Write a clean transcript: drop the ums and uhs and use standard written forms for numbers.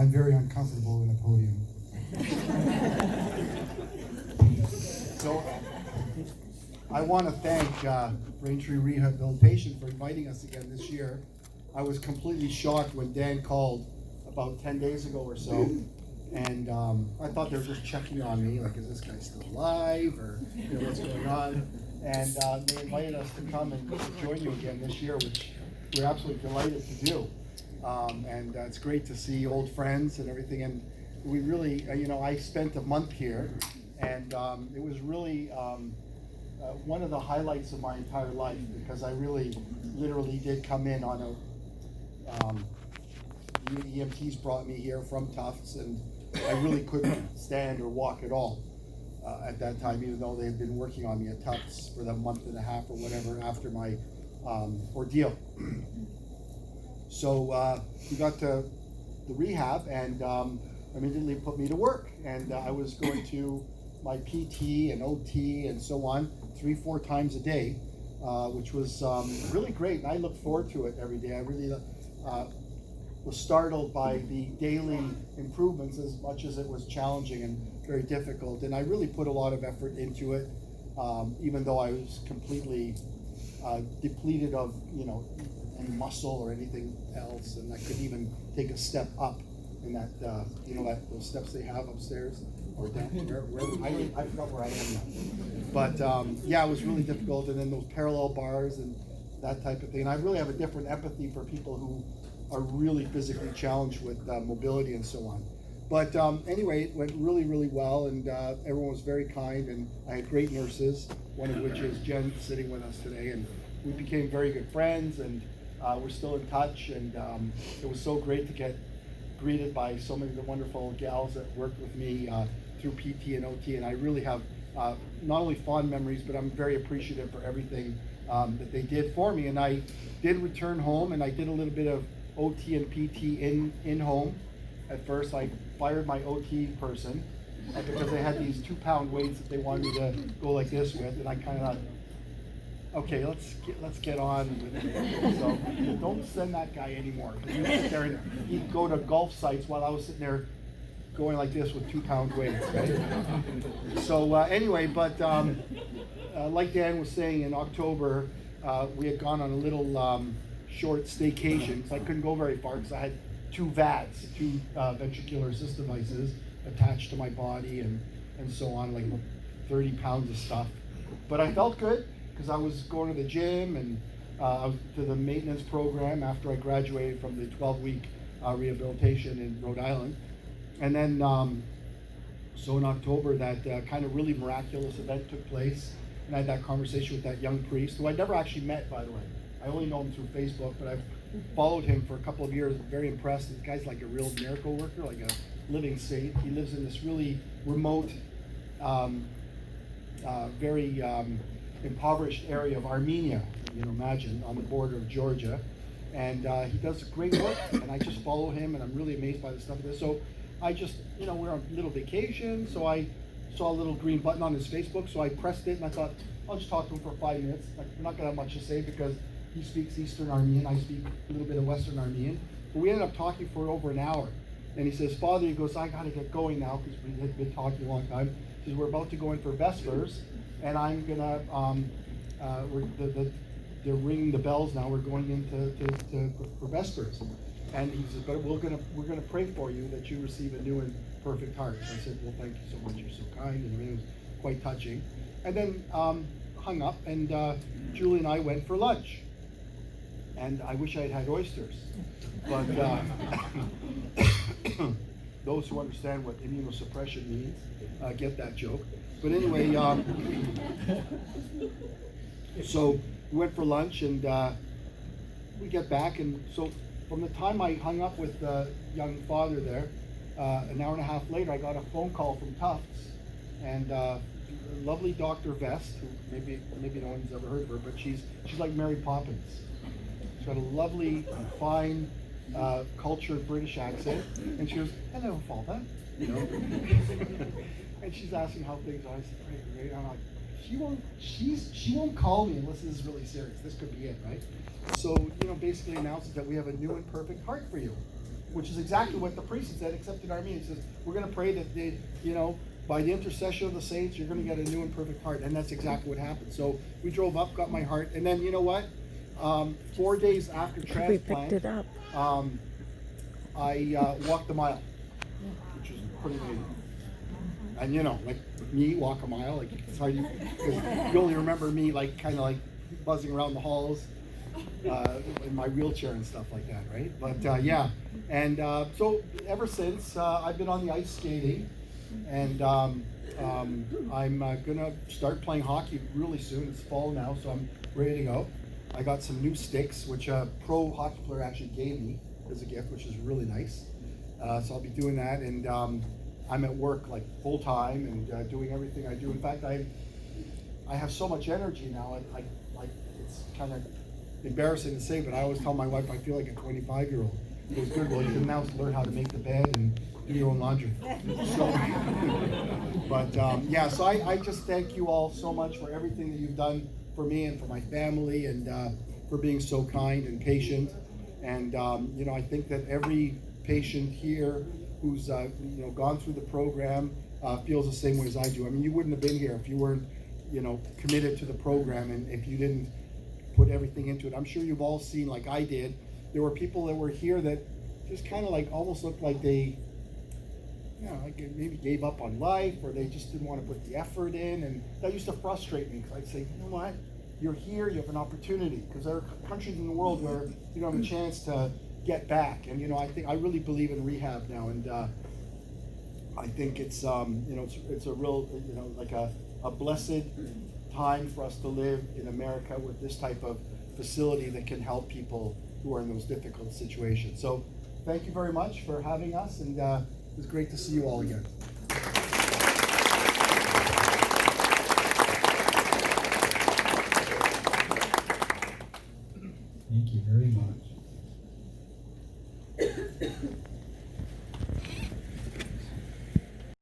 I'm very uncomfortable in a podium. So I want to thank Braintree Rehabilitation for inviting us again this year. I was completely shocked when Dan called about 10 days ago or so, and I thought they were just checking on me, like, is this guy still alive, or what's going on? And they invited us to come and join you again this year, which we're absolutely delighted to do. And it's great to see old friends and everything. And we really, I spent a month here, and it was really one of the highlights of my entire life, because I really, literally did come in on a, the EMTs brought me here from Tufts, and I really couldn't stand or walk at all at that time, even though they had been working on me at Tufts for the month and a half or whatever after my ordeal. So we got to the rehab, and immediately put me to work, and I was going to my PT and OT and so on 3-4 times a day, which was really great, and I look forward to it every day. I really was startled by the daily improvements, as much as it was challenging and very difficult, and I really put a lot of effort into it, even though I was completely depleted of any muscle or anything else, and I couldn't even take a step up in that those steps they have upstairs or down. I forgot where I am now. But yeah, it was really difficult, and then those parallel bars and that type of thing. And I really have a different empathy for people who are really physically challenged with mobility and so on. But anyway, it went really, really well, and everyone was very kind, and I had great nurses, one of which is Jen, sitting with us today, and we became very good friends, and we're still in touch, and it was so great to get greeted by so many of the wonderful gals that worked with me through PT and OT, and I really have not only fond memories, but I'm very appreciative for everything that they did for me. And I did return home, and I did a little bit of OT and PT in home. At first, I fired my OT person because they had these 2-pound weights that they wanted me to go like this with, and I kind of thought, okay, let's get on with it. So don't send that guy anymore. He'd sit there and he'd go to golf sites while I was sitting there going like this with 2-pound weights. Right? So anyway, but like Dan was saying, in October we had gone on a little short staycation. So I couldn't go very far because I had 2 VADs, 2 ventricular assist devices attached to my body, and so on, like 30 pounds of stuff. But I felt good, because I was going to the gym, and I was to the maintenance program after I graduated from the 12-week rehabilitation in Rhode Island. And then, so in October, that kind of really miraculous event took place, and I had that conversation with that young priest, who I never actually met, by the way. I only know him through Facebook, but I've followed him for a couple of years. Very impressed. This guy's like a real miracle worker, like a living saint. He lives in this really remote, very impoverished area of Armenia, imagine, on the border of Georgia. And he does great work, and I just follow him, and I'm really amazed by the stuff of this. So I just, we're on a little vacation, so I saw a little green button on his Facebook, so I pressed it, and I thought, I'll just talk to him for 5 minutes. Like, we're not gonna have much to say, because he speaks Eastern Armenian, I speak a little bit of Western Armenian. But we ended up talking for over an hour. And he says, Father, he goes, I gotta get going now, because we had been talking a long time. He says, we're about to go in for Vespers, and I'm gonna, they're ringing the bells now, we're going into for Vespers. And he says, but we're gonna pray for you that you receive a new and perfect heart. So I said, well, thank you so much, you're so kind, and it was quite touching. And then hung up, and Julie and I went for lunch. And I wish I had oysters, but those who understand what immunosuppression means get that joke. But anyway, so we went for lunch, and we get back, and so from the time I hung up with the young father there, an hour and a half later, I got a phone call from Tufts, and lovely Dr. Vest, who maybe no one's ever heard of her, but she's like Mary Poppins. She's got a lovely, fine, cultured British accent, and she goes, "Hello, Father," and she's asking how things are. I said, "Great." I'm like, she won't call me unless this is really serious. This could be it, right? So, basically announces that we have a new and perfect heart for you. which is exactly what the priest said, except in Armenian. He says, we're going to pray that they, by the intercession of the saints, you're going to get a new and perfect heart. And that's exactly what happened. So we drove up, got my heart, and then you know what? 4 days after transplant, I walked the mile, which was pretty amazing. And like me, walk a mile, like it's hard, because you only remember me like kind of like buzzing around the halls in my wheelchair and stuff like that, right? But yeah, and so ever since I've been on the ice skating, and I'm gonna start playing hockey really soon. It's fall now, so I'm ready to go. I got some new sticks, which a pro hockey player actually gave me as a gift, which is really nice. So I'll be doing that, and I'm at work like full time and doing everything I do. In fact, I have so much energy now, and like it's kind of embarrassing to say, but I always tell my wife I feel like a 25-year-old. It was good. Well, you can now learn how to make the bed and do your own laundry. So, but yeah, so I just thank you all so much for everything that you've done for me and for my family, and for being so kind and patient. And I think that every patient here who's gone through the program feels the same way as I do. I mean, you wouldn't have been here if you weren't committed to the program, and if you didn't put everything into it. I'm sure you've all seen, like I did, there were people that were here that just kind of like almost looked like they like maybe gave up on life, or they just didn't want to put the effort in, and that used to frustrate me, because I'd say, you know what, you're here, you have an opportunity, because there are countries in the world where you don't have a chance to get back. And I really believe in rehab now, and I think it's it's a real like a blessed time for us to live in America with this type of facility that can help people who are in those difficult situations. So thank you very much for having us, and it was great to see you all again. Thank you very much.